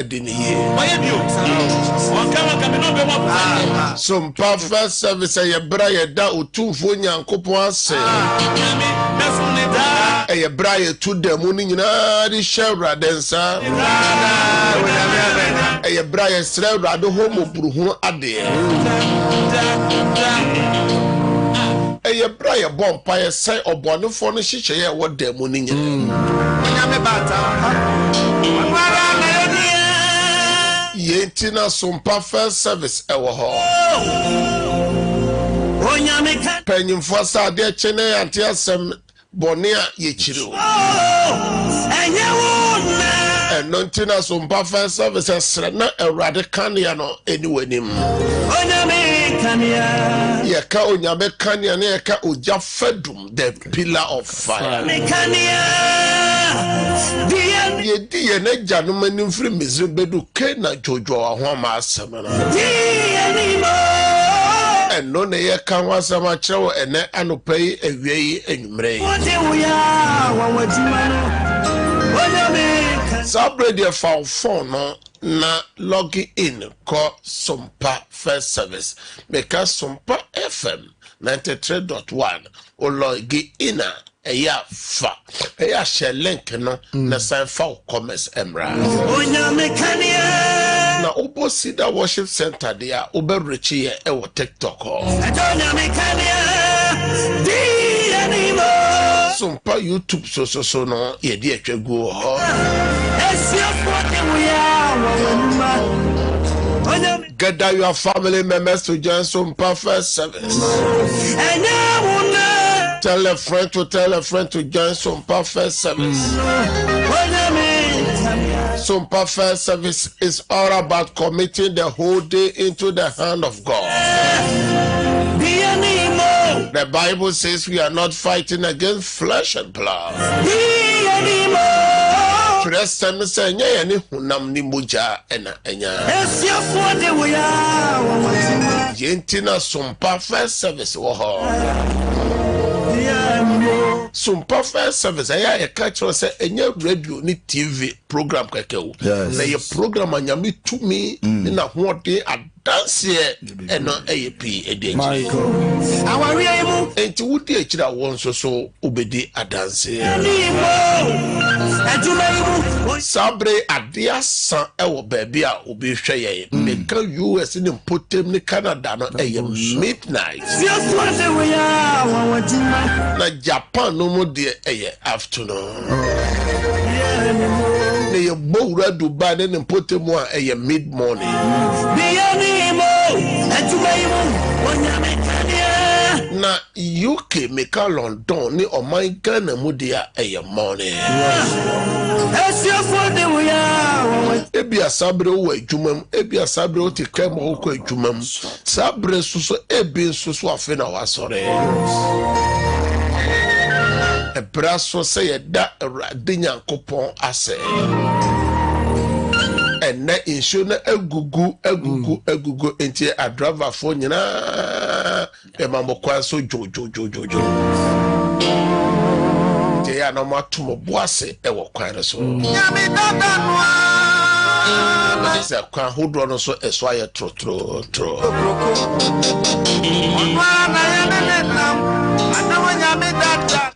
ediniye so mpa first service ye bra ye da otumfo nyankopon ase ye bra ye tu demu ni nyina di shewrade nsa ye bra ye srewrade homo buruhu ade ye bra ye bompa ye sai obonefo no hihye ye wo demu ni nyina onyame bata Yentina sumpa first service ewo ho. Penyim fosa de chene anti asem bone a yechiru. Enontina sumpa first service esre na Awurade kania no eniwanim. Yeka onyame kania na yeka oja fedum the pillar of fire. Yedi ye ne janum anim firi Misri bedu Kena jojo ahoma asem na. Eno ne ye kan wasam a kyerɛ ene anopai awiei anwumre. Sabrede fa phone no na log in ko Sumpa first service meka Sumpa FM 93.1 o log in eya fa eya share link no na sign for commerce emra na obo sida worship center dia obe rechi ye e wo TikTok Sumpa YouTube so no ye di atwagu ho gather your family members to join Sumpa first service. Tell a friend to join Sumpa first service. Sumpa first service is all about committing the whole day into the hand of God. The Bible says we are not fighting against flesh and blood. Present say nya ne hunam ni moja ena enya. Yentina Sumpa first service wo ho. Sumpa first service aya e ka kiro say enya radio ni TV program kekewo. Na ye program anyame tumi na hoode adanse eno AAP edenji. Enti wudi ekira won so obedi adanse. Sabre adia san ewo baby a obi hwe ye meka US ni potem ni Canada no midnight na Japan no mo de afternoon ne ye bowra Dubai ne potem a mid morning na UK meka London ni oman Ghana mu de morning ebia sabre wo adwumam ebia sabre wo tekam wo ko adwumam sabre suso ebi suso afi na wasore ebra so se yeda Awurade Nyankopon ase ene insho na agugu enti adriver fo nyina e mamokwa so jojo ya no matumo boase e wo kwan so nyame dada no se kwa hodro no so eso aye tro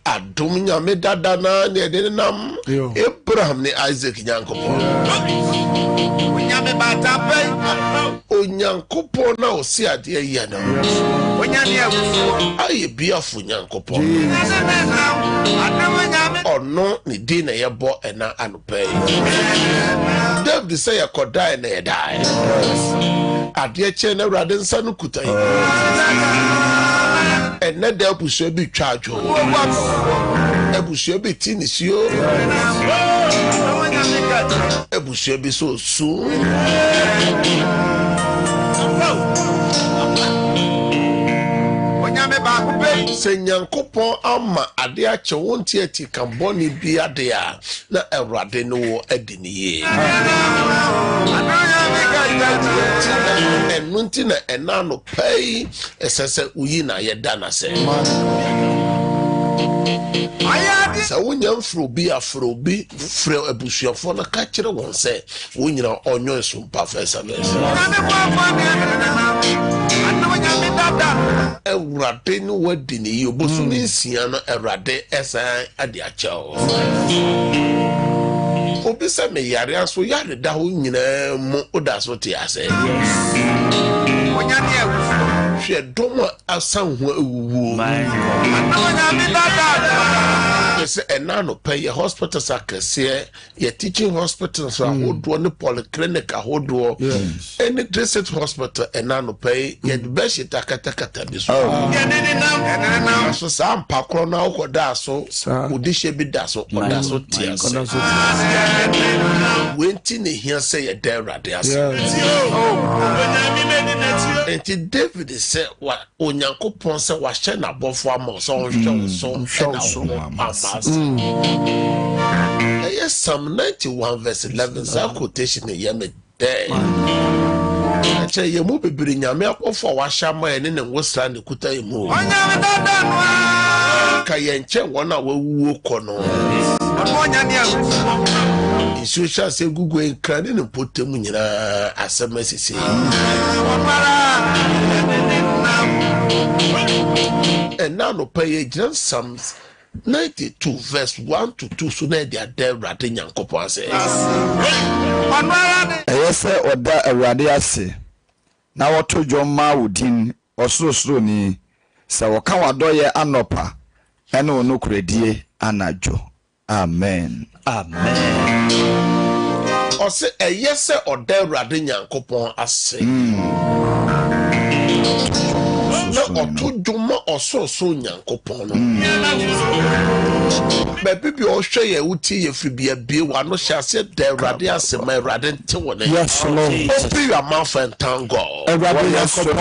adum nyame dada na ne de nam Abraham ni Isaac Nyankopon nyame bata pe Onyankopon na osi ade ya na onyane afufu aye biafo Nyankopon ono ni di na yebo ena anopai David say yakoda na yedai ade che na Awurade nsa no kutai ena da abusu bi twajo abusu bi tinisio abusu bi so su se Nyankopon ama ade ache wonti ati kamboni bi ade a na Awurade no wo adiniye enunti na enano pay esese uyi na yeda na se ayadi sa wonya mfrobi afrobi frɛ abusuafo na ka kyerɛ wɔn sɛ wonyina onyo nsumpa first service Ewurade no wadi ne yi obosu ne nsia no Ewurade ɛsan ade akyɛw obi sɛ me yare aso yare da ho nyina mu oda so te ase wonya ne hwɛ dom asan ho awuwo Yes, and now no pay your hospitals are your teaching hospitals are hold one polyclinic a hold any district hospital and now no pay yet best takata this so some pakro now ko da so udishe bi da so oda so tia wenti ne here say a there enti David say wa onyankopon say wa hye na bofo am so yes, Psalm 91 verse 11 that quotation in Yemen there. I say you move bring your milk for washama and then what's the kuta you move. Kayenche one hour walk on. In social say Google and cranning and put them in as a message. And now no pay just Psalms 92 verse 1 to 2 so na dia da Awurade Nyankopon ase say oda Awurade ase na woto dwoma wodin osorosoro ni se woka wadoye anopa ene onokuredie anajo amen o se se oda Awurade Nyankopon ase na oto dwoma osorosoro Nyankopon no baby bi o hwe ye wuti ye fribia bie wa no hyase da Awurade asema Awurade nte wona yes Lord open your mouth and thank God Awurade Nyankopon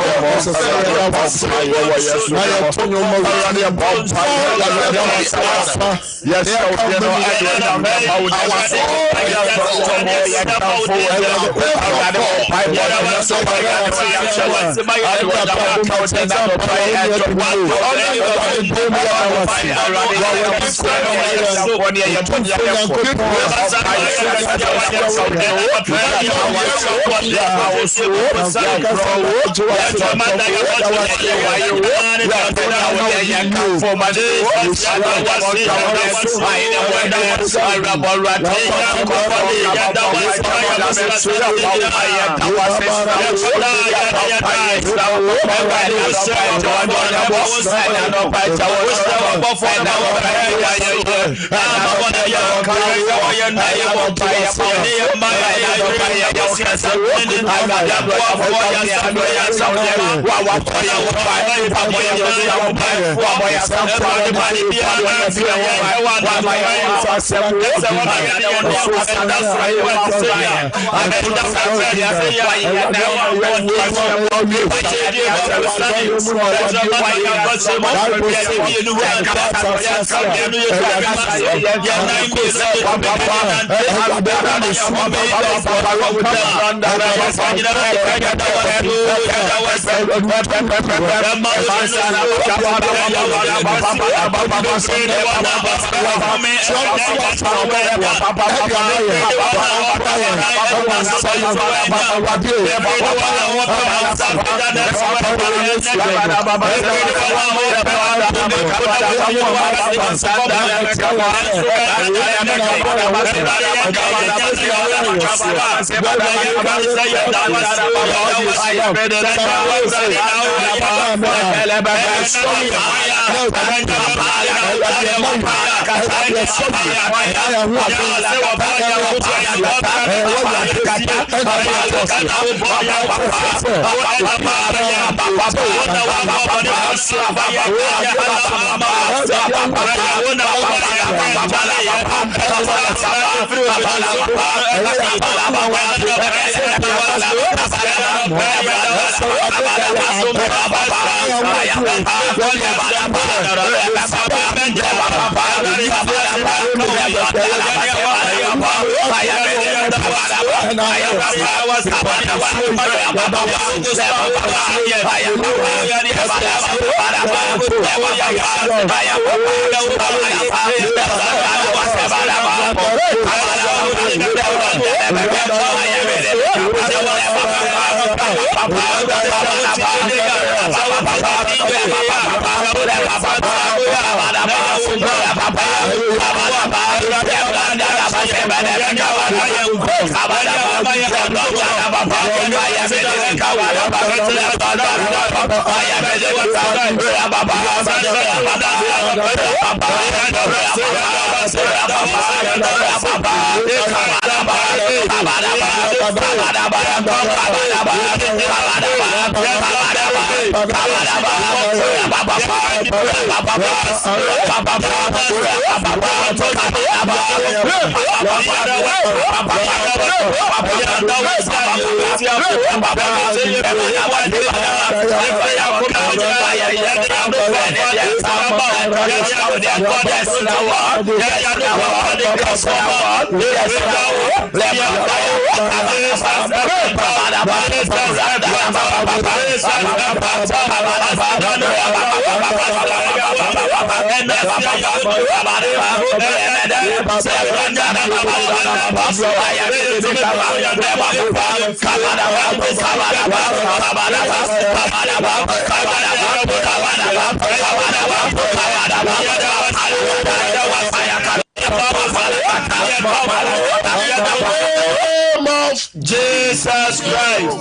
Jesus Christ.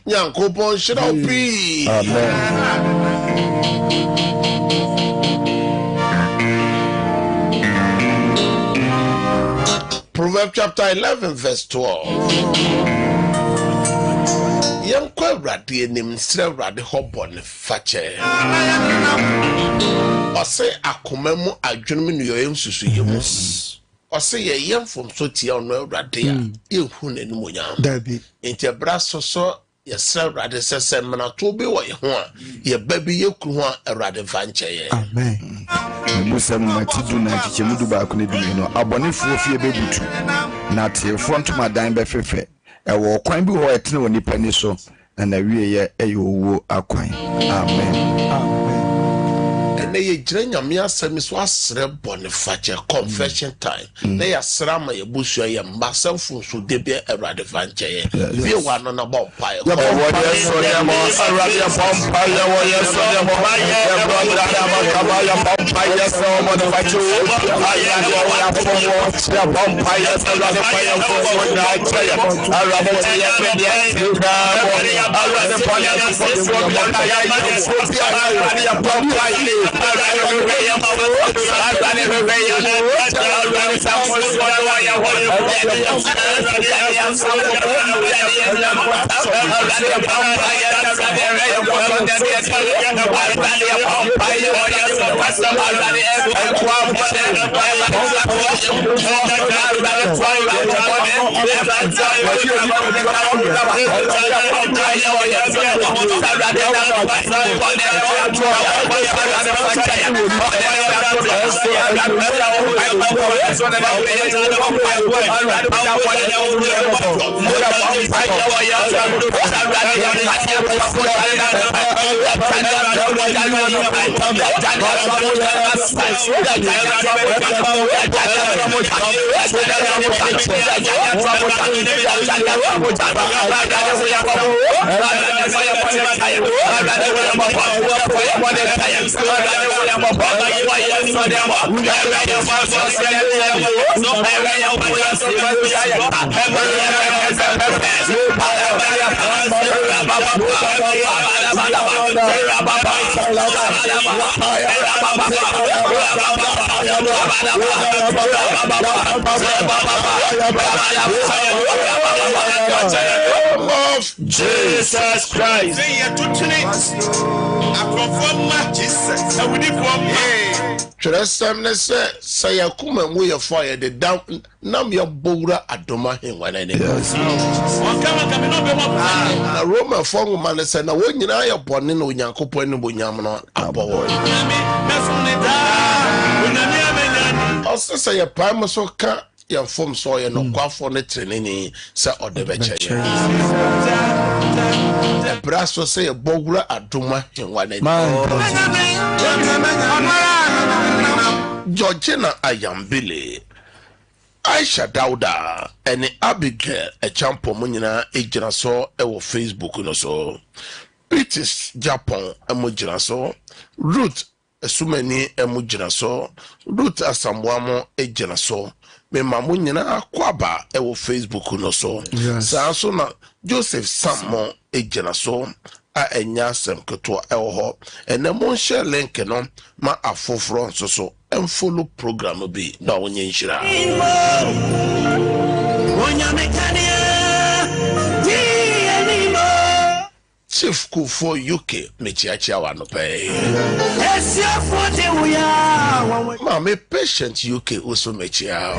Nyankopon shira opi. Amen. Proverbs chapter 11 verse 12. Yankwa Awurade enim sre Awurade hobon fache. Ose akomemu adwenum ne yoyem susu yemu. Ose ye yemfom so tia ono Awurade a ehu nanim onyam. Dabi. Enti bra soso yesre Awurade sese mena to be wo ye ho a ye ba bi ye kru ho a Awurade fa nche ye. Amen. Musam matidu na chichemudu ba ko ne bi no abonefo fie bebutu na te front madan be fefe ewo kwan bi ho etene woni pani so na wie ye eyowo akwan. Amen. Na ye gyina nyame asɛm so asrɛ bɔne fakyɛ confession time na ya sra ma ye busua ye mbasɛmfo so de bi Awurade fa nkyɛ ye bi wa no na bɔ pae ya bo ye so ye mo Awurade ya pompa ye wo ye so ye mo ba ye Awurade ya pompa ya pompa ye so mo de fakyɛ wo ya wo ya pompa ya pompa ye so Awurade fa ye wo na kyɛ ye Awurade ti ye pe de ga Awurade fa ye so so ya pompa ye of Jesus Christ. Twerɛsɛm ne sɛ yɛakoma mu yɛfo a yɛde da nam yɛbɔwura adoma hengwa no ne na romafoɔ nwoma ne sɛ na wɔn nyinaa yɛ bɔne na onyankopɔn ne bonyam no abɔ wɔn ɔsɛ sɛ yɛpae mu so ka yɛmfom sɛ ɔyɛ nokwafoɔ no tenenee sɛ ɔde bɛkyɛ yɛ ɛberɛ so sɛ yɛbɔwura adoma hengwa no Georgina Ayambile, Aisha Dauda, and Abigail Echampo Munina ejina so ewo Facebook no so. British Japan emujina so. Ruth Esumeni emujina so. Ruth Asamwamo ejina so. Me mamunyina kwaba ewo Facebook no so. Sa so na Joseph Samo ejina so. A enya sem keto ewo ho. Ene mon share link no ma afoforo nso so. And follow program be na onye nshira Chief Kufo UK mechiachi awa no pe ma me patient UK also mechia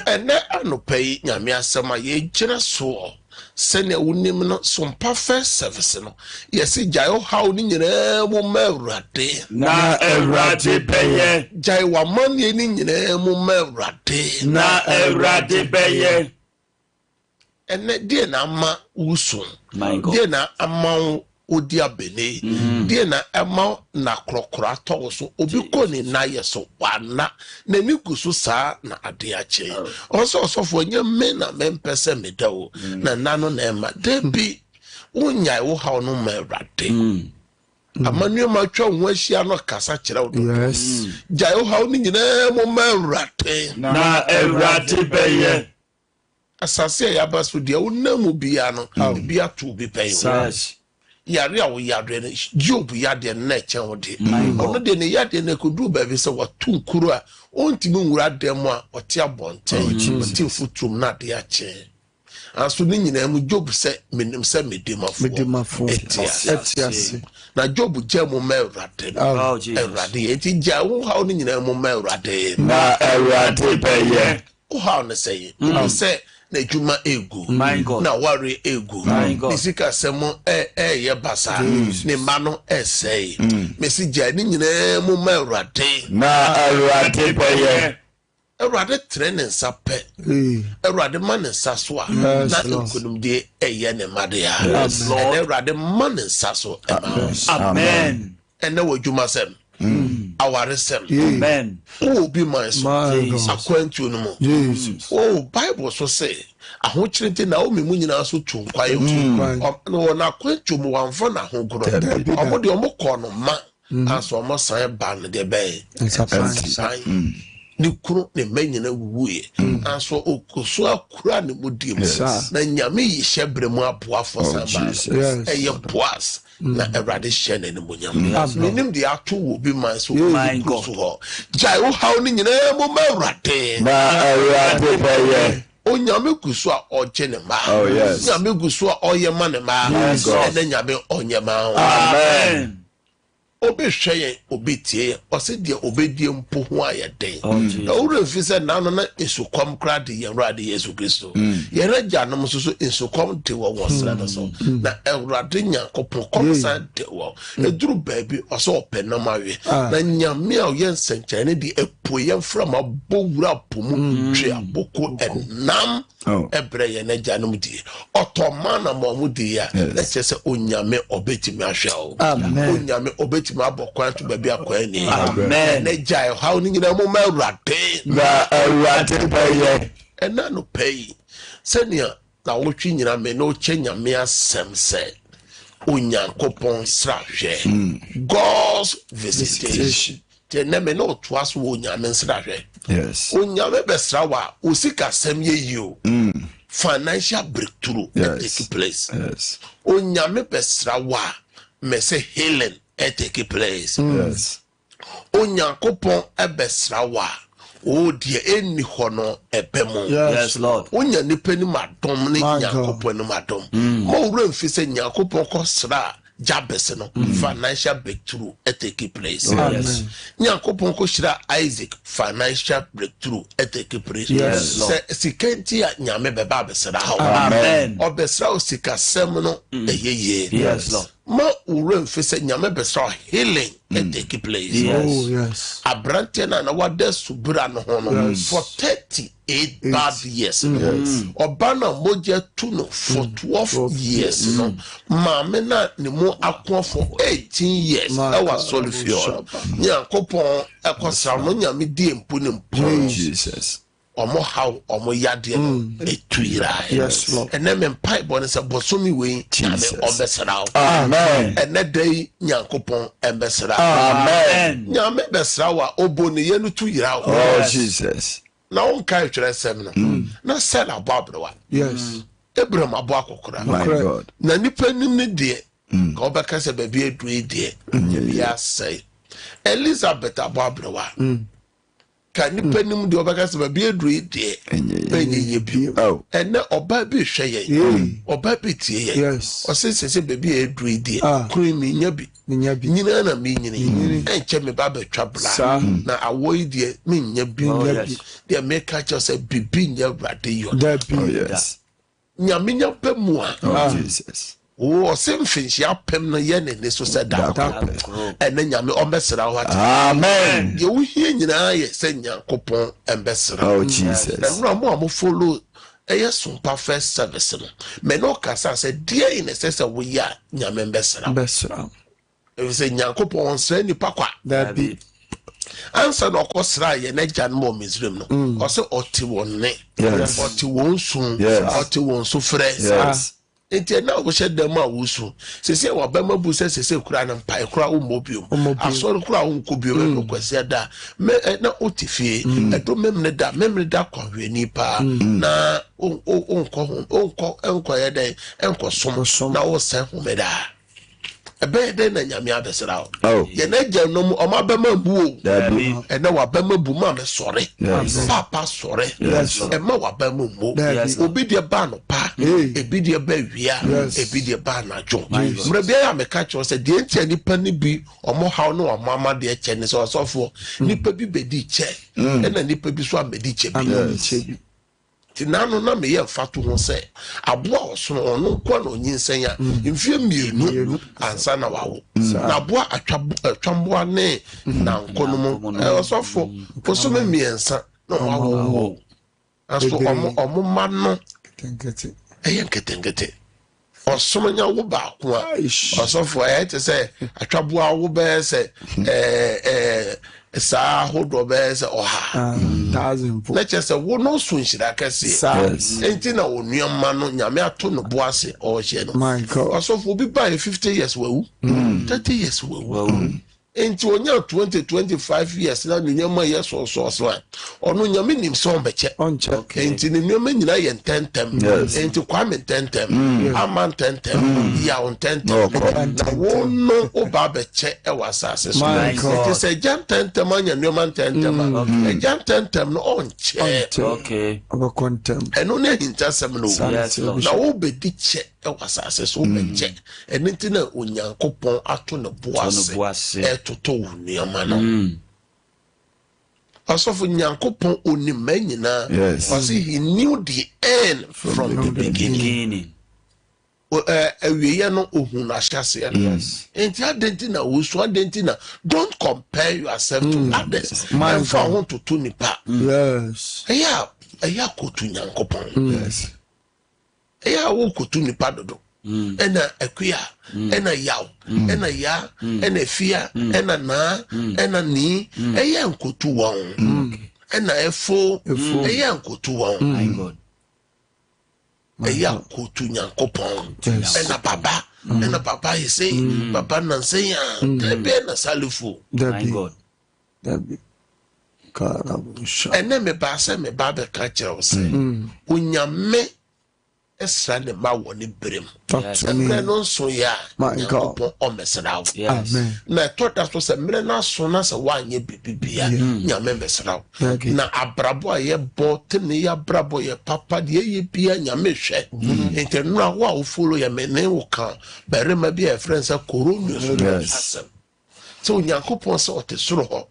ene anopai nyame asema ye gina so sene unim no some perfect service no yesi jayo how ni nyina mo mawrade na ewrade beye jai wa man ye ni nyina mo mawrade na ewrade beye ene die na ama usun my die na ama odi abene die na ama na krokra to so obi ko ni na yeso wana na ni kusu saa na ade ache also for nya me na mempese medawo na nano na ema debi unya wo ha no mawrade amanu ma twa ho ahia no kasa kire wo jai wo ha ni nyina mo mawrade na ewrade beye asase ya baso dia unamu bia no bia to bi pay yare a wo yare ne Job yade na eche wo de ono de ne yade na kodu ba bi se watu nkuru a ontimi nwura dem a ote abonten ote futum na de ache aso ni nyina mu Job se menim se medemafo etiase na Job jemu mewrade ewrade eti ja wo ha oni nyina mu mewrade na ewrade beye o ha ne say se na juma egu na wari egu nisika semo ye basa ni mano say mesi jani nyina mu mawrade na ewrade beye ewrade training sape ewrade man saso a na ekonum de eye ne made ya ewrade man saso amen ene wajuma sem aware sem amen o bi man so akwantu no mo oh Bible so say ahochirete na o memu nyina so tunkwaye no na akwantu mo wanfo na hogoro omo de omo ko no ma aso omo san ban de be ni kuro ne manyina wuye aso okoso akura ne mudim na nyame yi hyebre mu aboa fo san ba eye boas na erade hye ne monyam minim de ato wo bi man so my god so jai wo haw ni nyina mo mawrade na erade beye onyame kuso a oje ne ma nyame kuso a oye ma ne ma na nyame onye ma amen obi hweye obi tie ose de obedie mpo ho ayede na owura fi se nano na esukom kra de yerade Yesu Kristo yeraja no so so esukom de wo wosra no so na ewrade nyankopon komsa de wo eduru baabi ose openam awe na nyame a ye nsenkyane de epoye from abowura pomu twe aboko enam ebre ye na janom di otomana mo di ya na chese onyame obetimi ahwa onyame obetimi abokwan to baby akwani amen na jai how ni nyina mo mawrade na ewrade beye ena no pay senia na wotwi nyina me no chenyame asem se onyankopon srahwe God's visitation tena me no to aso onyame srahwe yes onyame besra wa osika sem ye you financial breakthrough take place yes onyame besra wa me say healing take place. Yes. Onyankopon ebesrawa o die eni hono ebemo. Yes, Lord. Onya nipa ni madom ni Nyankopon ni madom. Mo wura mfi se Nyankopon ko sra Jabez no financial breakthrough take place. Yes. Nyankopon ko shira Isaac financial breakthrough take place. Yes, Lord. Se sikenti ya nyame beba besra ha. Amen. Obesra o sikasem no eyeye. Yes, Lord. Ma wura mfi se nyame besra healing take place. Yes. Oh, yes. Abrante na wada subra no ho no for 38 bad years. Obana moja tuno for 12 years no. Maame na ne mu akon for 18 years. E wa solifio. Nyankopon ekosa no nyame die mpu ne mpu. Jesus. Omo how omo yade no etuira. Yes, Lord. Ene me mpai bo ne se bosomi we nyame obesra. Amen. Ene dai Nyankopon embesra. Amen. Nyame besra wa oboni ye no tu yira. Oh, Jesus. Na on kai twere sem no. Na sell abo abrewa. Yes. Abraham abo akokora. My God. Na nipa nim ne de ka obeka se ba bi edu de. Ya say Elizabeth abo abrewa. Ka nipa nim de obeka se ba bi edu de. Benye bi. Oh. Ene oba bi hwe ye. Oba bi tie ye. Yes. O se ba bi edu de. Ah. Kuru mi nya bi. Ninyabi. Nyina na me nyini enche me ba betwa bla na awoyi de me nya bi de make just a bibi nya brade yo Oh, yes. nya me nya pemu Oh, Jesus. o sem finchi apem no ye ne so se da ene nya me ombesra ho ati Amen. ye wo hie nyina ye se Nyankopon embesra Oh, Jesus. na mo follow some perfect service no me no kasa se dia in se wo ya nya me embesra Besra. e se Nyankopon sra nipa kwa That be. Answer no kosra ye na gyan mo Misraim no o se oti wonne Yes. oti wonsun Yes. oti wonsu fresh Yes. enti na wo she dem a wusu sese wa ba mabu sese kura na mpa kura wo mobium asori kura wo nkobium no kwase da me na otifie edo memne da kwahwe nipa na onko ye den enko som na wo se homeda ebe de na nyame abesra Oh. ye na gya no o ma ba mabu o Dabi. ene wa ba mabu ma me sore Yes. papa sore Yes. e ma wa ba mabu Yes. obi de ba no pa ebi de ba wia ebi de ba na jo mra bia ya me ka cho se de entia nipa ni bi omo haw no amama de eche ne so osofo nipa bi bedi che e na nipa bi so amedi che bi tinano na me ye fatu ho se aboa osono ono kwa no nyinsen ya mfie mienu ansa na wawo na aboa atwamboa ne na nkonom osofo osome miensa na wawo aso omo ma no Tenkete. eye nketengete osome nya wo ba ko a osofo te se atwaboa wo be se sa hodo be se oha 1,000 po. na chese wo no so nshira kase enti na onuama no nyame ato no boase o hye no My God. osofo bi ba 50 years wewu 30 years wewu enti onya 20-25 years na nyama yes so ono nyame nim so beche Onche. enti ne nyama nyina ye ntentem enti kwame ntentem ama ntentem ya ntentem na wo no oba beche e wasase so enti se jan ntentem anya nyama ntentem e jan ntentem no onche Okay. Aba kontem. eno na hintasem no Yes, Lord. na wo bedi che e wasase so beche eni nti na Onyankopon ato no boase toto nyama no asofo Nyankopon onima nyina because he knew the end from the beginning awie no ohun ahyase enti adenti na wosu adenti na don't compare yourself to others and for want to nipa Yes. eya kotu Nyankopon eya wo kotu nipa dodo ena akuya ena yaw ena ya ena fia ena na ena ni eya nkotu won ena efo eya nkotu won My God. eya kotu Nyankopon ena baba yese baba nanse ya ebe na salifo My God. Dabi. Karabusha. ene me ba se me ba be ka kire o se onyame esra ne ma wɔ ne berem Talk to me. mmerɛ no nso yɛ My a God. Nyankopɔn ɔmmɛsra wo Amen. na ɛtɔ da so sɛ mmerɛ no aso na sɛ woanyɛ bibibia Nyame mmɛsra wo Okay. na abrabɔ a yɛbɔ tene yɛ abrabɔ yɛ papa deɛ ɛyɛ bia Nyame hwɛ nti no a wo a wofolo yɛ me ne wo ka barima bi a ɛfrɛ sɛ Cornelius asɛm sɛ onyankopɔn sɛ ɔte soro hɔ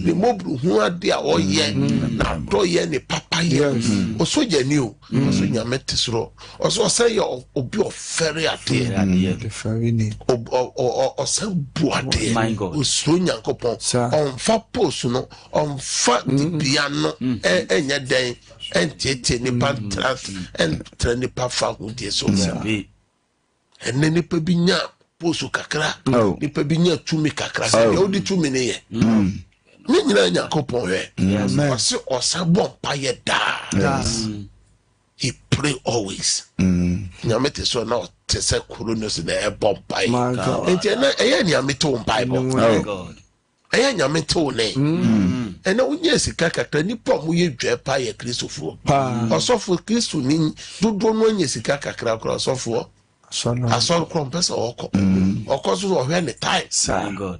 ne mmɔburu hu ade a ɔyɛ na adɔyɛ ne papa yɛ ɔsogyani o ɔso Nyame te soro ɔso ɔsɛ yɛ obi ɔfɛre adeɛ The very name. ɔsɛ bu adeɛ My God. ɔsuro nyankopɔn Sir. ɔmfa post no ɔmfa tibia no ɛnyɛ dɛn ɛntiatia nipa ntra nipa fa hodie so ɛnɛ nipa bi nya post kakra nipa bi nya tumi kakra sɛ deɛ wode tumi ne yɛ ne nyinaa nyankopɔn hwɛ ɔse ɔsa bɔ mpayɛ daa he pray always nyame te so na ɔte sɛ Cornelius na ɛbɔ mpae My God. nti ɛnɛ ɛyɛ nyame te wo mpae bɔ ɛyɛ nyame te wo ne ɛnɛ wonya sika kakra nipa a moyɛ dwa pa yɛ kristofoɔ ɔsɔfo kristo ni dodoɔ no anya sika kakra kora ɔsɔfoɔ asɔre korɔ mpɛ sɛ ɔkɔ so ɔhwɛ ne time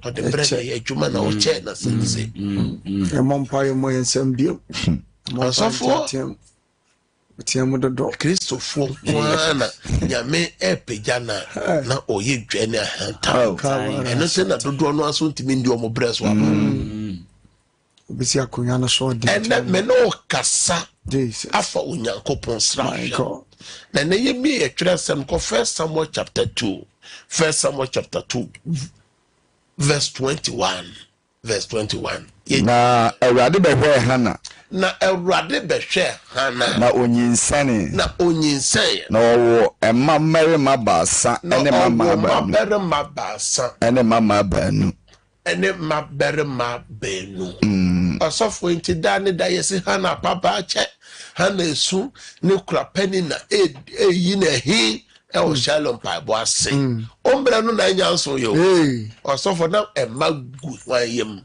ɔde berɛ na yɛ adwuma na ɔkyɛɛ na sɛnse ɔsɔfoɔ kristofoɔ nkoa na nyame ɛpagya na ɔyɛ dwa ne ahantam ɛno sɛ na dodoɔ no aso ntimi ndi ɔmo berɛ so ama ɛnɛ me ne ɔkasa afa onyankopɔn sra hwɛ na na yɛ mi yɛtwerɛ sɛm kɔ 1 Samuel chapter 2 verse 21 na Awurade bɛhwɛ Hana na Awurade bɛhwɛ Hana na onyinsane na onyinsane na ɔwɔ ɛma mmarima baasa ɛne mama baasa ɛne mama baanu ɔsɔfo nti da ne da yɛsi Hana papa akyɛ Hana esu ne kura pɛni na eyi na ehi ɛwɔ Shalom mpaebɔ ase ɔmbra no na anya nso yɛ o ɔsɔfo na ɛma gu wayam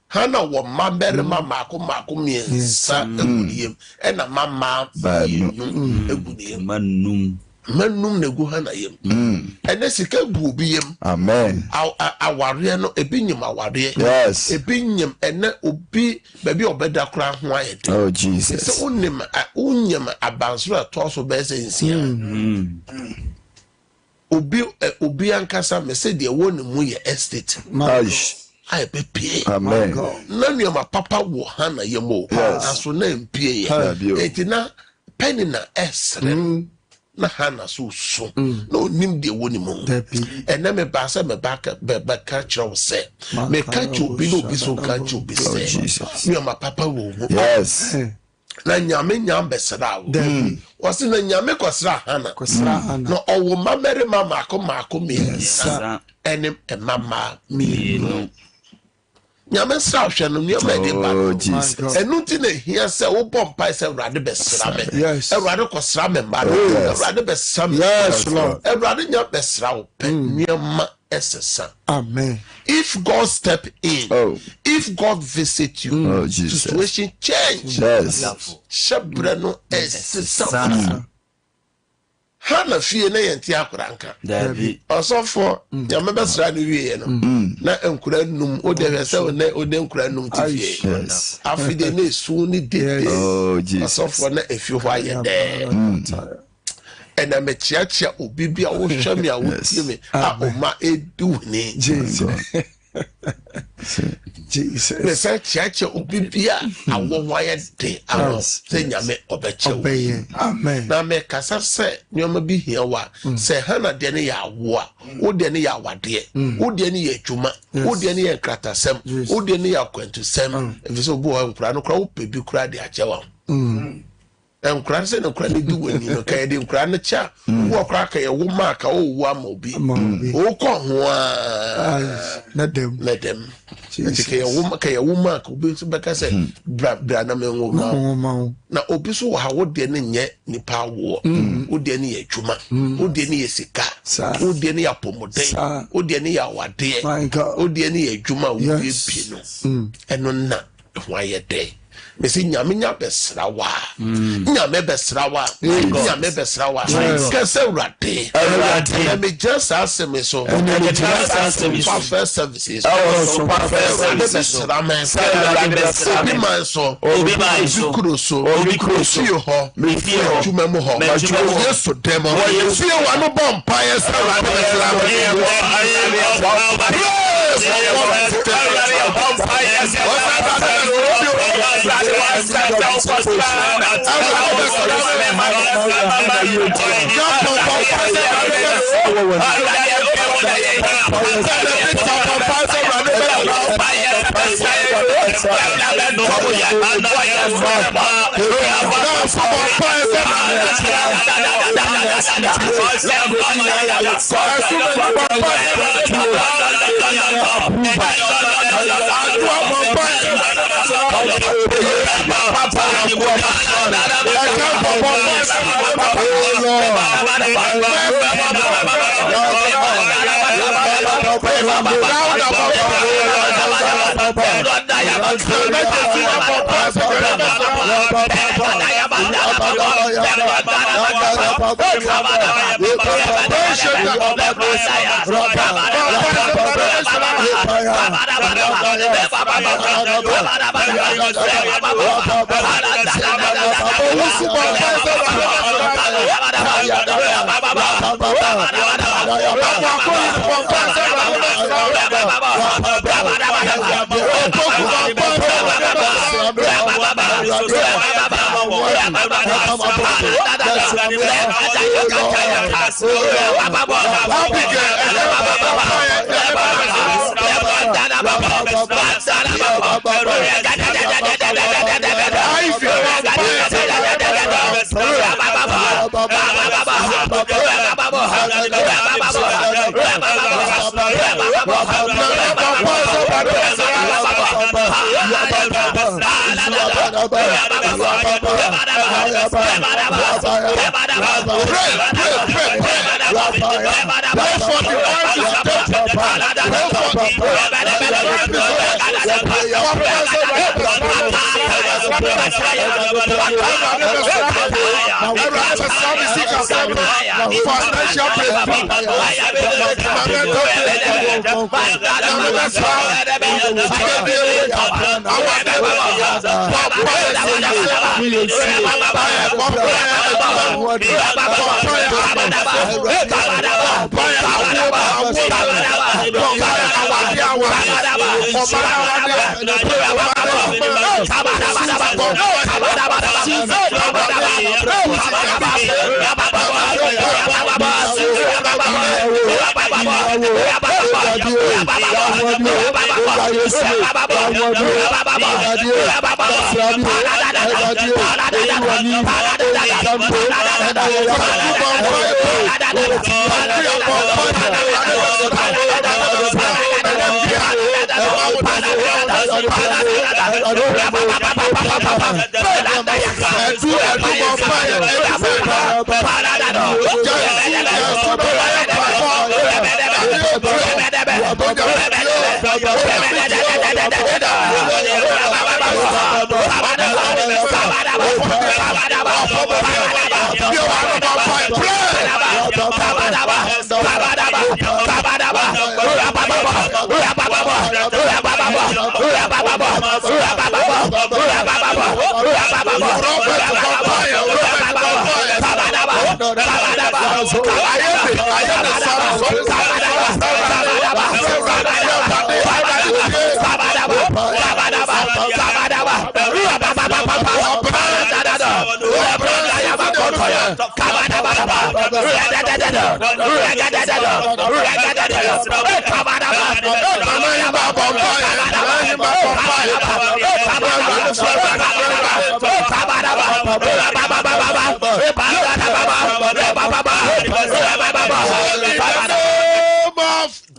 Hana wɔ mma barima maako mmiɛnsa egu ne yam ɛna mama baanu egu ne yam manum na egu Hana yam ɛnɛ sika gu obi yam amen awareɛ no ebi nyim awareɛ ebi nyim ɛnɛ obi baabi a ɔbɛda koraa ho ayɛ dɛ oh Jesus sɛ wonyim abansoro a ɛtɔ so bɛyɛ sɛ nsia obi ankasa mɛ sɛ deɛ wɔ ne mu yɛ estate ayɛ bɛpie amen na nneɛma papa wɔ Hana yam o aso na mpie yɛ eti na pɛni na ɛsrɛ na Hana so na onim deɛ wɔ ne mu ɛnɛ meba sɛ mebɛka kyerɛ wo sɛ meka kyerɛ obi na obi so ka kyerɛ obi sɛ nneɛma papa wɔ mu na nyame nyam bɛsra wo wɔse na nyame kɔsra Hana na ɔwɔ mmabarima maako mmiɛnsa ɛne mmama mmienu nyame sra hwɛ no nneɛma ɛde ba ɛno nti na ehia sɛ wobɔ mpae sɛ Awurade bɛsra me Awurade kɔsra me mba no Awurade bɛsra me Awurade nya bɛsra wo pɛ nneɛma ɛsesa amen if God step in if God visit you situation change hyɛ berɛ no ɛsesa Hana fie na yɛnte akora nka ɔsɔfo nyame bɛsra no wie no na nkura num wode hwɛ sɛ wode nkura num te fie afide na esu ne dede ɔsɔfo na efi hɔ ayɛ dɛ ɛna mekyeakyea obi bi a wohwɛ me a wotie me a ɔma ɛdi wo ni mesɛ kyeakyea obi bi a awɔ ho ayɛ de awɔ sɛ nyame ɔbɛkyɛ wo na mekasa sɛ nneɔma bi hia wo a sɛ Hana deɛ ne yɛ awo a wo deɛ ne yɛ awadeɛ wo deɛ ne yɛ adwuma wo deɛ ne yɛ nkratasɛm wo deɛ ne yɛ akwantusɛm ɛfiri sɛ obi wɔ nkora no kora wopɛ bi kora de akyɛ wa nkura sɛ ne nkura ne di wani no ka yɛde nkura no kyɛ wo kora ka yɛ wo ma ka wo wo ama obi wo kɔ ho a na dem nti ka yɛ wo ma ka obi so bɛka sɛ bra na me wo ma na obi so wɔ ha wo deɛ ne nyɛ nipa awoɔ wo deɛ ne yɛ adwuma wo deɛ ne yɛ sika wo deɛ ne yɛ apɔmuden wo deɛ ne yɛ awadeɛ wo deɛ ne yɛ adwuma wo bie pie no ɛno na why ye day. Missy Yaminya Besrawa, Yame Besrawa, Yame Besrawa, Caserati. Let me just answer me so. Perfect services. Oh, perfect services.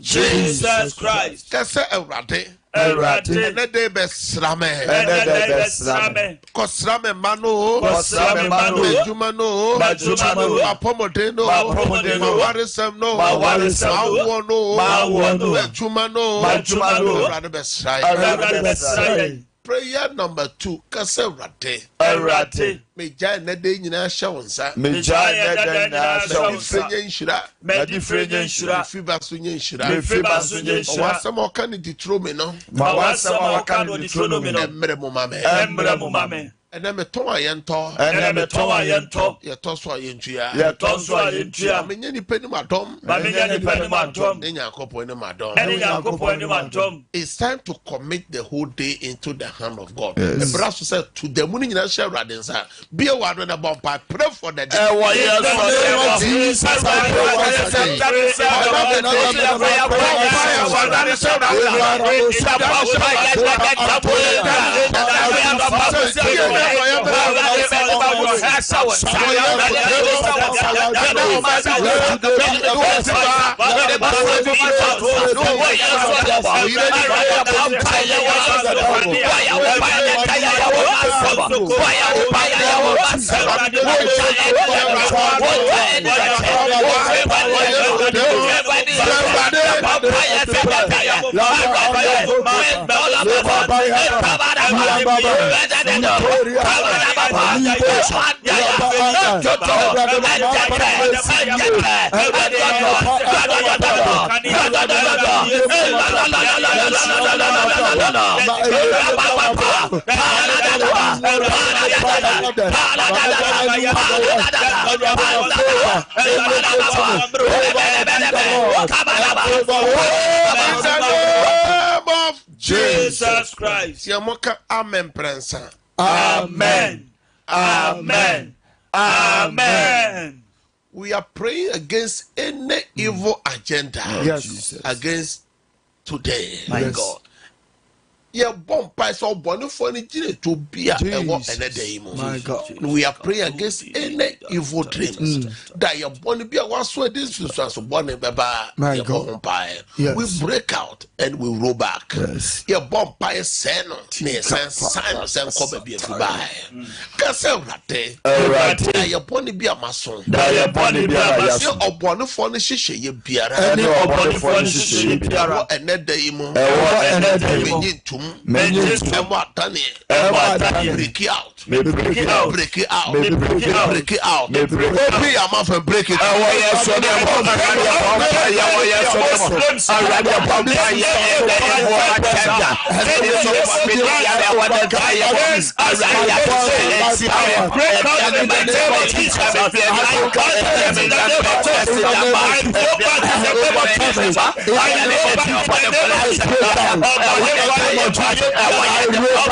Jesus Christ. Kese Ewurade. Ewurade. Enede besrame. Enede besrame. Kosrame mano. Kosrame mano. Ejuma no. Ejuma no. Mapomode no. Mapomode no. Mawarisem no. Mawarisem no. Mawo no. Mawo no. Ejuma no. Ejuma no. Ewurade besrai. Ewurade besrai. prayer number 2 kase rate Erate. me jai na de nyina hye wo nsa Meja yeda na shawsa. fenye nhyira Medi frenye nshira. fiba so nye nhyira Mefiba so nye nhyira. wasam oka ne Deuteronomy no Ma wasama wakano Deuteronomy no. emre mo mame Emre mu mame. ene me ton ayento Ene me towa yento. ye to so ayentua Ye tonso ayentua. menye ni pani madom Ba menya ni pani madom. ne nyankopon ne madom Ene yakopon ni madom. it's time to commit the whole day into the hand of God. Yes. The brass said to the moon in your share radinsa. Be a one on a bump. I pray for the day. Ewa yes for Jesus. Jesus Christ. Yamoka amen prensa. Amen. Amen. Amen. We are praying against any evil agenda Yes. against today. My Yes. God. Yeah, bomb pies or bonny for the gene to be a Jesus. day. My God. We are praying against any evil dreams that your bonny be a one sweat this is so bonny baba. My Your God. bomb pie. Yes. We break out and we roll back. Yes. Your bomb pie seno ne sign kobe be a buy. Kasa rate. Erate. Your bonny be a mason. Da ye boni bi Say abaso. obonny for the shisha ye biara. Ene oboni for ni sisi biara. Another imo. Ewo ene demo. Menye emo atane. Break it out. Me break it out. Break it out. Me break it out. Break it out. Me break it out. Open your mouth and break it Ewo out. yes for them. Ewo yes for them. Already upon the ewo agenda. Any so familiar that what the guy is. Already upon the break out in the name of Jesus. I got them in the name of Jesus. I go back in the name of Jesus. I go back in the name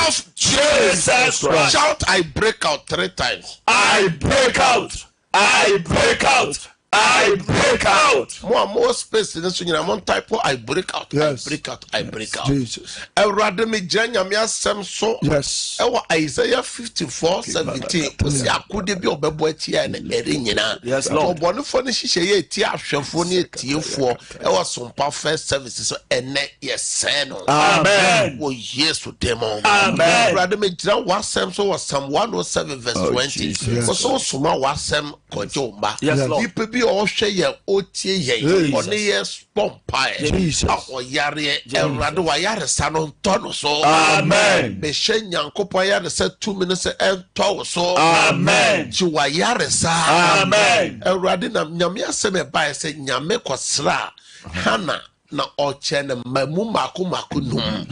of Jesus Christ. Shout, I break out 3 times. I break out. I break out. I break out. More space in this one type of I break out. Yes. I break out. I break out. Jesus. Erade me janya me asem so. Yes. Ewa Isaiah 54:17. Osi akode bi obebo atia na ere nyina. Yes, Lord. Obone fo ne hihye ye ti ahwefo ne tiefo. Ewa sompa first services so ene yesen no. Amen. Wo Yesu demo. Amen. Erade me jira wasem so was Psalm 107:20. Jesus. So soma wasem kojomba. Yes, Lord. Nipa bi ohwe ye otie ye. Jesus. One ye spompae. Jesus. Oyare Erade wa yare sano tono so. Amen. Me nyankopon yare se 2 minutes ento so. Amen. Ji wa yare sa. Amen. Erade na nyame asem e bae se nyame kwasra Hana na oche ne mamu mako num.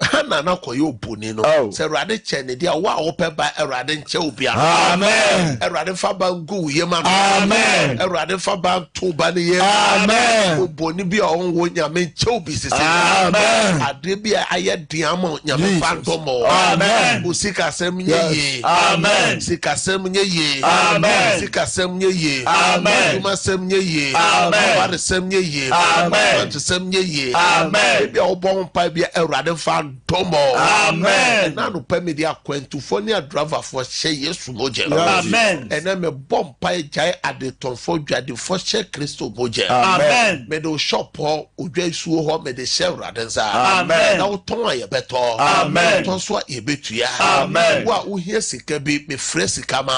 Hana na koyo boni no se Awurade che ne dia wa wo peba Awurade nche obi amen Awurade fa ba ngu yema amen Awurade fa ba to ba ne yema amen oboni bi a onwo nyame nche obi sisi amen ade bi a aye diamo nyame fa ndomo amen usika sem nyeye amen sika sem nyeye amen sika sem nyeye amen duma sem nyeye amen bare sem nyeye amen sem nyeye amen bi a obon pa bi Awurade fa ndomo amen na no pa me dia kwantufo ne driver for hye Yesu moje amen ena me bom pa jai adetonfo dwade fo hye Kristo moje amen me do shop ho odwa suo ho me de hye Awurade za amen na uton aye beto amen ton so ye betua amen wa wo hie sika bi me frɛ sika ma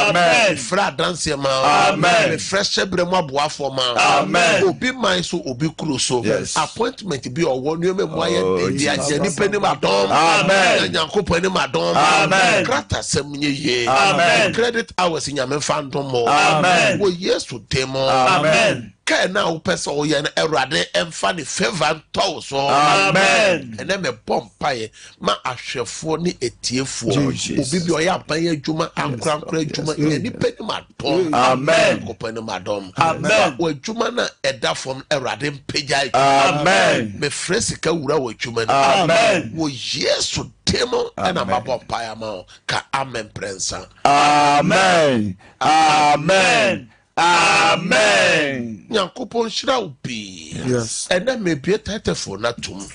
amen me frɛ danse ma amen me frɛ hyebre mo aboafo ma amen obi man so obi kuro so appointment bi owo no me mo aye dia nipa ni madom amen Nyankopɔn ni madom amen krata sem nyeye amen credit hours nyame fandom mo amen wo Yesu demo amen ka na wo pese wo ye na Awurade emfa ne favor nto so amen ene me bom pae ma ahwefo ne etiefo obi bi oya aban adwuma ankrankra adwuma ye nipa ni madom amen Nyankopɔn ni madom amen wo adwuma na eda fom Awurade mpagya amen me fresika wura wo adwuma ni amen wo Yesu demo ena mabom pae ma ka amen prensa amen amen amen Nyankopɔn hyira wo bi Yes. ena me bie tatefo na tum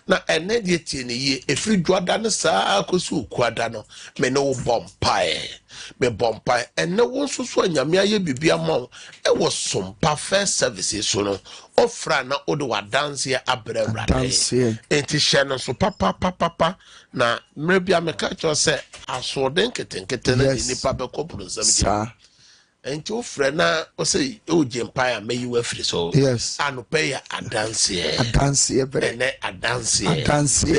na ene die tie ne ye efiri dwada ne saa akosi okuada no me ne wo bompae me bompae ene wo soso anyame aye bibia ma e wo sompa first services so no ofra na ode wadanse abrɛ Awurade enti hye no so papa na mre bia me ka cho se asoden ketenkete na nipa be kopuru nsam enti ofra na o se o jempa ya meyi wa firi so anope ya adanse bre ene adanse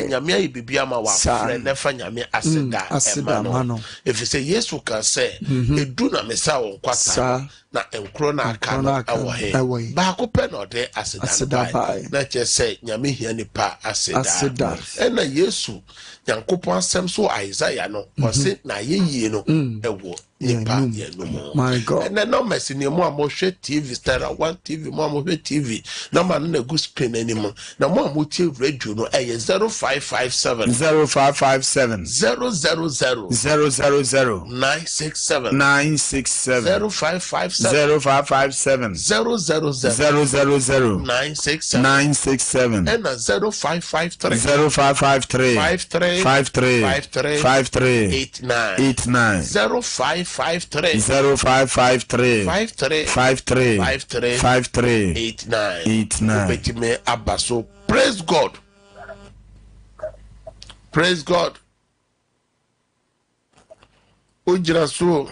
nyame ayi bibia ma wa frɛ na fa nyame aseda no efise Yesu ka se edu na mesa won kwata na enkro na aka no awo he ba ko pe na ode aseda na che se nyame hia nipa aseda ena Yesu Nyankopɔn asɛm so Isaiah no ɔse na yeyie no ewo nipa ye no mo my God and then no mercy ni mo amohwe TV star one TV mo amohwe TV na man na go screen anymore na mo amotie radio no 0557 0557 000 000 967 0557 0557 000 967 and 0553 0553 53 89 0553 89 betime abaso. Praise God. Praise God. Ujira so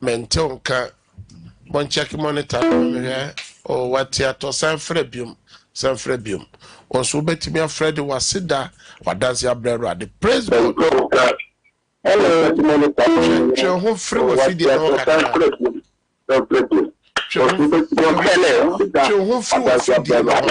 mentonka bon check monitor here or what ya to san frebium onso betime afredi wasida wadanse abrero ade. Praise God. Hello, Je ho free wa fidi no kaka. Je ho free wa fidi no.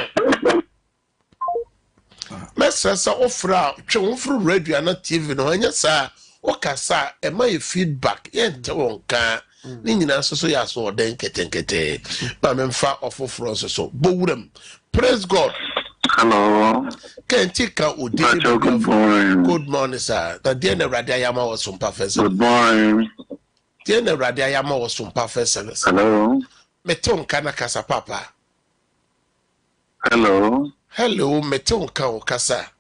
Messasa ofra, je ho free radio na TV no anya sa o kasa e ma feedback yente wonka. Ni nyina so ya so den ketenkete. Ba memfa ofofro so bowuram. Praise God. Hello. Kentika Udini. Good morning, sir. The dear Radiayama was some professor. Good morning. Dear Radiayama was some professor. Hello. Meton Kana Casa Papa. Hello. Hello, Meton Kao Casa.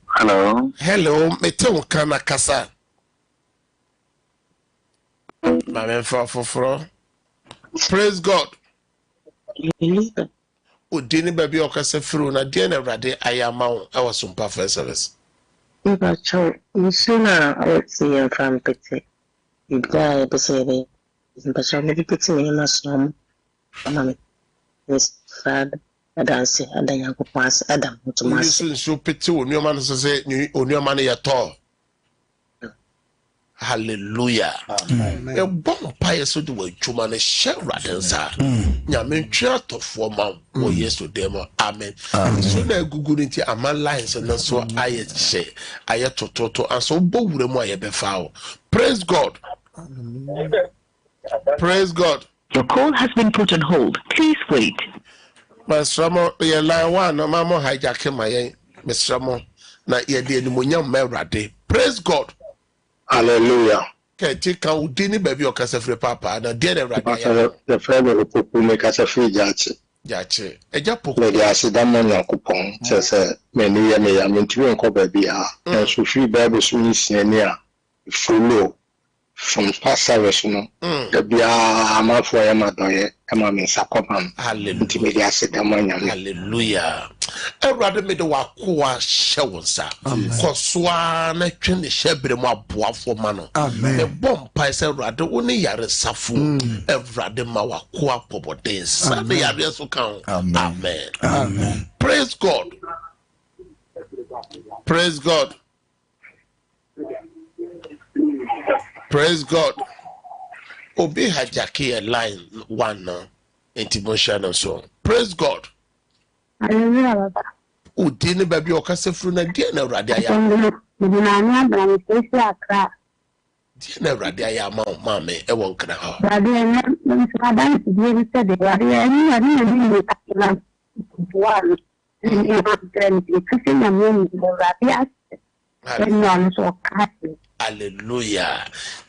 Hello. Hello, Meton Kana Casa. My man for. Praise God. Udini baby okase fru na die na Awurade ayama wo e was some professors. Eba cho usuna awti from pete. Ibga ebesebe. Mpasha me pete me na som. Mama this fad adanse adanya ko pass adam This mutumas. is so pete onuoma no say onuoma no ye to. Hallelujah. A bomb pie so do a chuma ne share radensa. Yamin chato for mom or yes to demo. Amen. So na Google into a man lines and so I say I to toto and so bo would mo be foul. Praise God. Praise God. Your call has been put on hold. Please wait. Mr. Mo, ye line one, no mamma hijacking my Mr. Mo. Na ye dear Munyam Merade. Praise God. Hallelujah. Can take out dinner baby or Casafre Papa and a dear The friend of the people make us a free judge. Yache. A japo. Lady Asidamon coupon says, many a me, I mean to uncover beer, and so free baby soon near full from past service, the beer, I'm out for Yamadoye, and I'm in Sakoman. Hallelujah. Hallelujah. I rather made the Wakua Shawsa. Coswana train the shebre more bois for mano. The bomb pies a rather only yard safu, a rather mawakua popodes. Sunday areas will count. Amen. Amen. Praise God. Praise God. Praise God. Obi hajaki a line one now. Intimation and so on. Praise God. Hallelujah. Udini baby okasefru na die na radia ya. Dinanya bra mfisi akra. Die na radia ya mama e won kra ha. Radia na msadan die se de radia ni takila. Buwan. Ni hakren kasi na mimi radia. Ni so kasi. Hallelujah.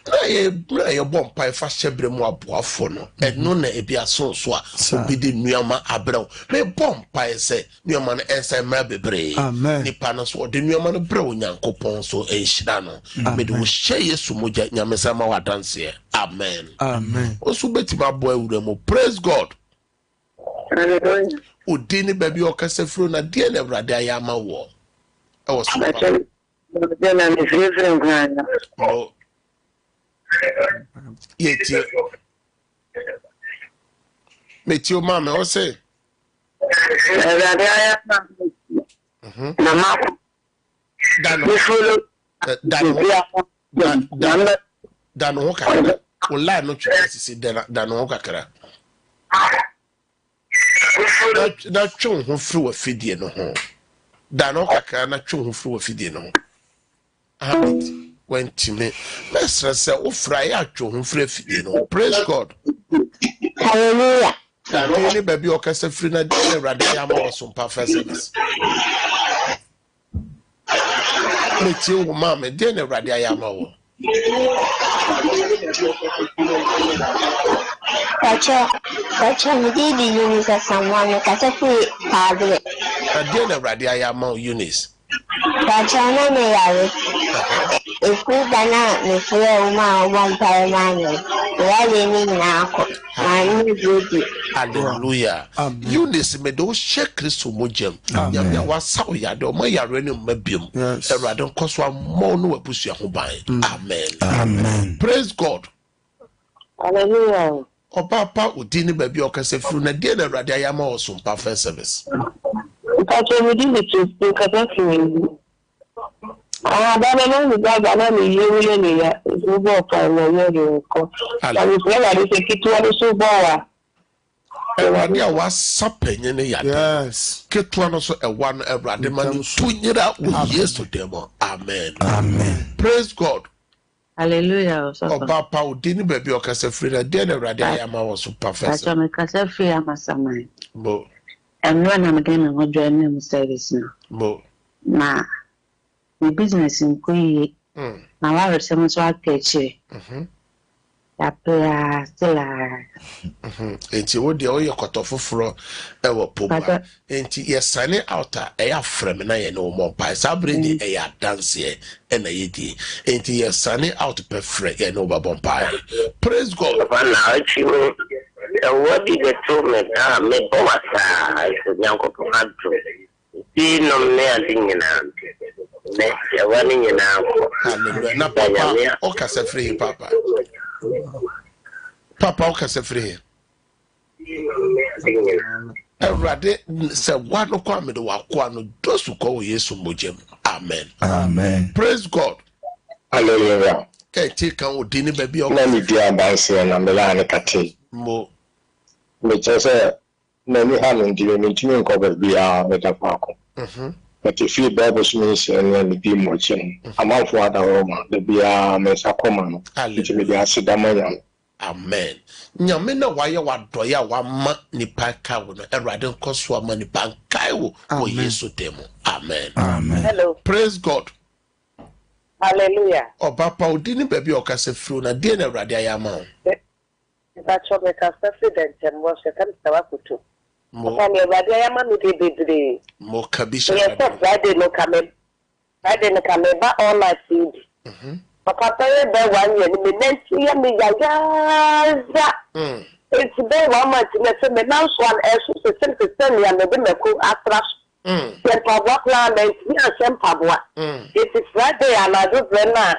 Na ye bom pai fa shebre mu aboafo no. Eno na ebi aso so a obi de nuama abrɛw. Me bom pai se nuama no ensa mra bebre. Nipa no so de nuama no brɛw Nyankopɔn so enhyira no. Me de wo hye Yesu mogya nyamesa ma wadanse. Amen. Amen. Osu betima bo awura mu. Praise God. Hallelujah. Udini baby okasefro na de na Awurade ayama wo. E wo so. Then I'm a favorite grand. Oh. Yet, meet your mama, or say, Dan Hoka, or lie no choice, Dan Hoka. That chum who threw a fiddy no home. Dan Hoka, not chum who threw a fiddy no. Habit went to me. Master said, oh, fry out your free, praise God. Hallelujah. Daily baby or Casafrina, Radiama or some professors. Meet you, mamma, dinner Radiama. Kacha, did you use someone like a free padre? A dinner Radiama Eunice. Kachana me yare. Ikudana me fue uma wampire mani. Wale ni nako. Mani budi. Hallelujah. Eunice me do shake Christo mojem. Yamya wasa oyade o ma yare ni mabiem. Erade nkoswa mo no wabusu ho ban. Amen. Amen. Praise God. Hallelujah. Papa udini baby okasefru na die na Awurade ayama osumpa first service. Kacha we did it to Kacha. Ah, but I know that I know you really are. You go for the call. I was ready to get to the super. Awurade wasa penye ne yade. Yes. Ketwa no so ewa no Awurade ma no tunyira wo Yesu demo. Amen. Amen. Praise God. Hallelujah. Papa udini baby okasefru na die na Awurade ayama osumpa first. Kacha me kasefru amasamai. Bo. And when I'm going to join them service now. Na the business in Kui. Now I was someone so I catch it. Yapea still Enti wo de o ye kotofo fro e wo poba. Enti ye sane outa e ya frem na ye no mo pa. Sabre ni e ya dance e na ye di. Enti ye sane out pe fre ye no ba bon pa. Praise God. What did the two men? Me Bomasa, I said, Yanko Panto. See no mere thing in a running in a Papa, Ocasa free, Papa. Papa Ocasa free. Erade se wano kwa me do wakwano dosu kwa Yesu mojem. Amen. Amen. Praise God. Hallelujah. Can take on dinner baby or na me dia banse na me la ne kate mo. Me say na me ha no ndire me ntimi nko ba bia me ta paako but if you Bible means and me bi mo chen amanfo ada Roma the bia me sakoma no ntimi dia sedamanya. Amen. Nyame na waya wadoya wama nipa ka wo no Erade nkoso ama nipa kai wo Yesu demo. Amen. Amen. Hello. Praise God. Hallelujah. Oba pa odini baby okase fru na de na Erade ayama o. That's what the president and was a Tawakutu. Mo Erade ayama mi de bedre. mo kabisha. Yes, Friday no come. Friday no come ba all night feed. Papa be 1 year me nenti ya me yaza. It's be 1 month me say me now so an eso se send ya me be me ko atras. Se pabwa plan me asem pabwa. It is Friday and I do na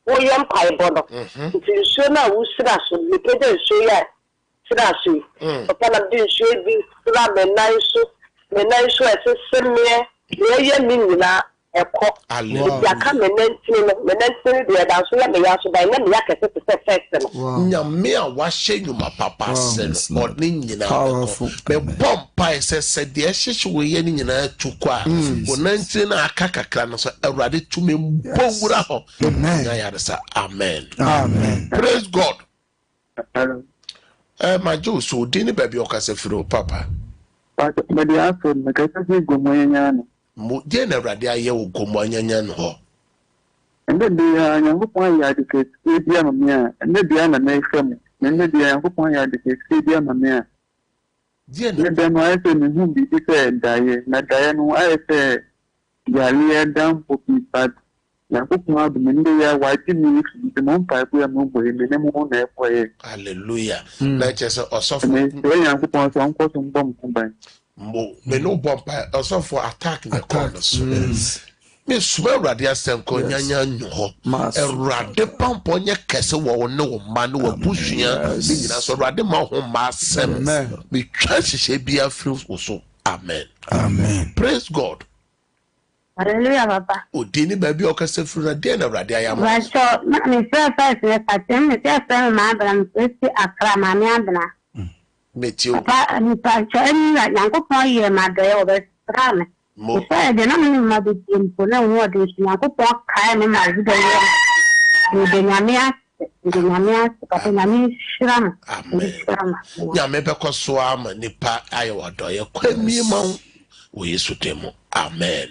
wo yam paibo no. It is so na wo sira so me pede so ya sira so. Papa na din so bi sira me nai so ese semie ye mi na eko ya ka menenti de da so ya me ya so ba na me ya kese se first no Nyame a wahye nyuma papa sen odni nyina be bompa se de hyehye wo ye ni nyina tukwa wonanti na aka kakra no so Awurade tumi mbowura ho na ya sa amen. Praise God. My Joe so dini baby okase firo papa but the answer me ka se gomonya no mo de na Awurade aye wo gomonya no ho ende dia Nyankopon ya de ke dia ma me a ende dia na na ifam ende dia Nyankopon ya de ke dia ma me a dia na de no ese me hu bi se daye na daye no ese yali dan popi pad Nyankopon adu me ende ya waji mi fi mo mpa ku ya mo boye me ne mo na ekoye. Hallelujah. Na chese osofo me Nyankopon so nko so mbom kumban mo me no bompa osofo attack the corners. Me suma Awurade asenko nyanya nyo Awurade pampo nye kese wo ne wo ma ne wo busua ni nyina so Awurade ma ho ma asem me twa hihye bia firi so. Amen. Praise God. Hallelujah, Papa. Odini baby okase firi na de na Awurade ayama. Racho, na me first ne patem me first ma abram esi akra ma me abna. Metio. Papa, mi pacho ni na Nyankopon ye ma do ye obesra me. Mo fa de na me ma de tempo na wo de Nyankopon kai me ma de ye. De nyamia papa nyami shirama. Amen. Nyame be koso ama nipa aye wadoye kwami ma wo Yesu demo. Amen.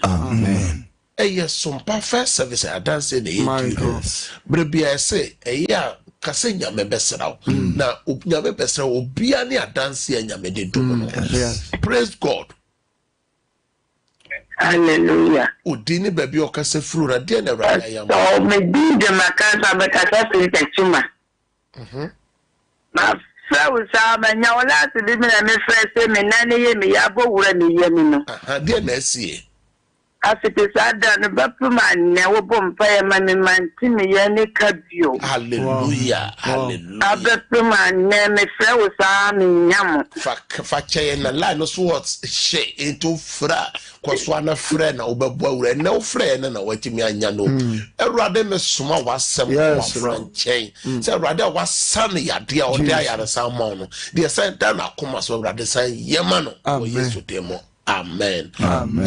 Eye sompa first service adanse na yetu. Brebia say eya kase nyame besraw. Na nyame besraw obia ne adanse nyame de dum no. Praise God. Hallelujah. Odini baby okase furu na de na Awurade ayam. So me di de makasa be kasa fi techuma. Ma fa usa ma nya wala ti bi na me frese me na ne ye me ya bo wura me ye mi no. De na sie. Asite sada no bapuma ne wo bompa ye ma me manti me ye ne kabio. Hallelujah. Abapuma ne me fra usa me nyam. Fa che na la no so what she into fra kwaso ana fra na obebo awura na wo fra na watimi anya no. Awurade me soma wasem wa franchen. Say Awurade wasan yade a ode ayare san ma no. De say da na koma so Awurade san yema no o Yesu demo. Amen.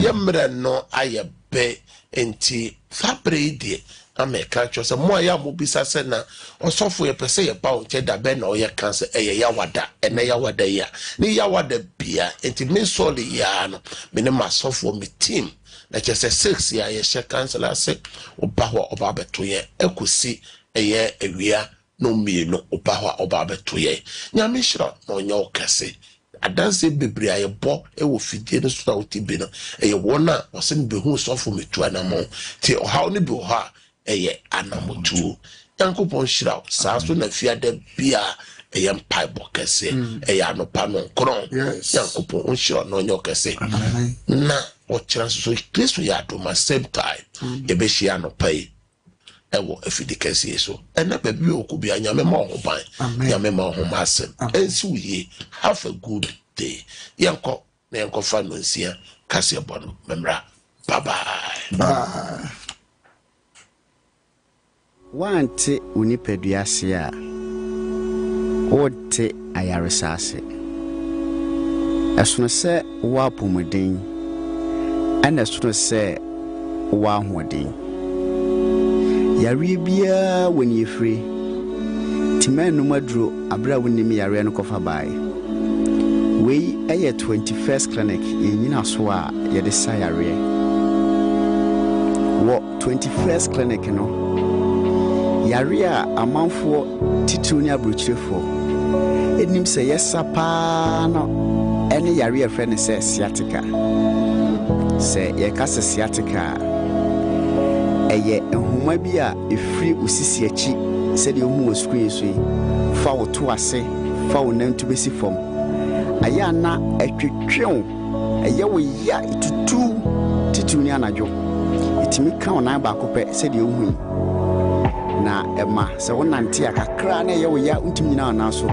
Yemre no ayebe enti fabre die ameka cho se mo ya mo bisa se na osofo ye pese ye ba o che da be na o ye kan se eye ya wada ene ya wada ya ni ya wada bia enti me so le ya no me ne masofo me team na che se 6 ya ye she cancel se oba ho oba beto ye ekosi eye ewia no mienu oba ho oba beto ye nyame hira no nya o kase adanse bebre ayebo e wo fidie no so na otibi no eye wona wose me behu sofo metu anamo ti oha ne bi oha eye anamotu Yankopon hira saa so na fiada bia eye mpai bokese eye anopa no nkron Yankopon hira no nyo kese na o kira so Kristo ya do ma same time ye be hia anopa yi ewo afidi kese yeso ena baby okubi anyame ma ho ban nyame ma ho masem ensi uye have a good day yanko na yanko fa no nsia kase bono memra bye bye. wante unipadua ase a wote ayaresa ase esono se wo apomuden ana esono se wo ahoden yare bia woni efre timanu maduro abra wonim yare no kofa bae we eye 21st clinic yenyina so a yede sa yare wo 21st clinic no yare a amanfo titu ni abrochirefo enim se yesa pa no ene yare e friend se sciatica se ye kase sciatica eye ehuma bi a efri osisi achi se de ohu o screen so fa wo to ase fa wo nantu besi fom aya na atwetwew eye wo ya itutu titu ni anajo itimi kan na ba kopɛ se de ohu na ema se wonante akakra na eye wo ya untimi nyina na so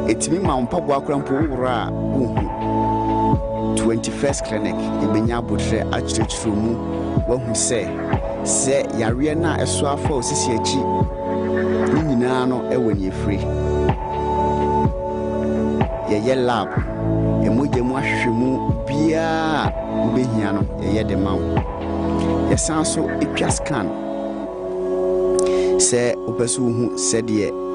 etimi ma mpaboa akra mpo wura ohu 21st clinic ibenya botre achirechiro mu wahu se yare na eso afa osisi achi ni nyina no ewani efri ye lab emoje mu ahwehwemu bia ubehia no ye de mawo ye sanso etwa scan se opeso hu se de